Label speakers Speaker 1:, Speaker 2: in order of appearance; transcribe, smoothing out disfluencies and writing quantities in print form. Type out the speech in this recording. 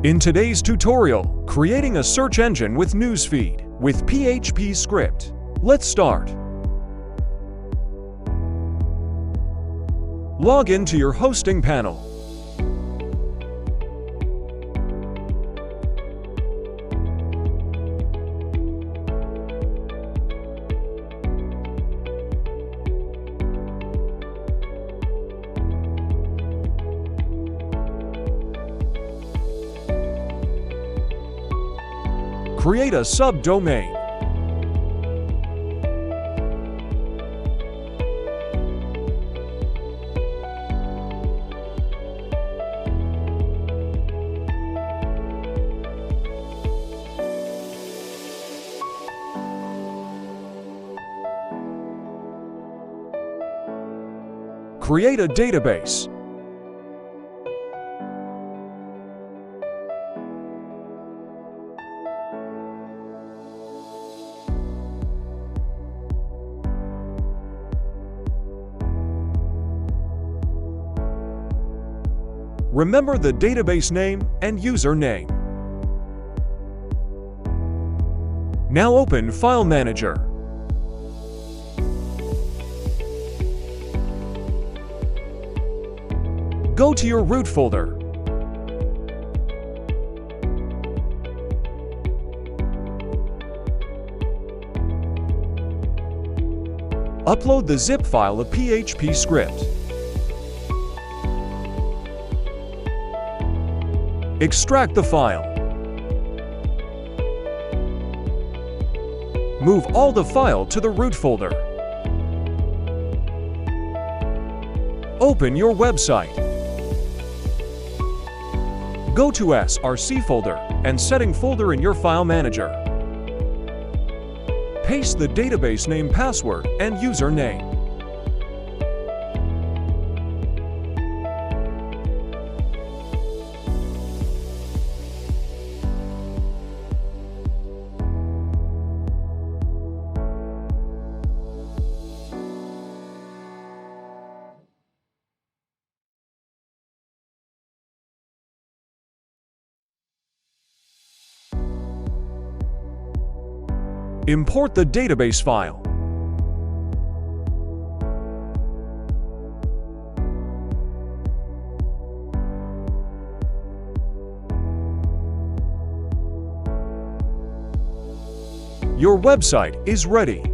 Speaker 1: In today's tutorial, creating a search engine with newsfeed with PHP script. Let's start. Log into your hosting panel. Create a subdomain. Create a database. Remember the database name and username. Now open File Manager. Go to your root folder. Upload the zip file of PHP script. Extract the file. Move all the file to the root folder. Open your website. Go to src folder and setting folder in your file manager. Paste the database name, password, and username. Import the database file. Your website is ready.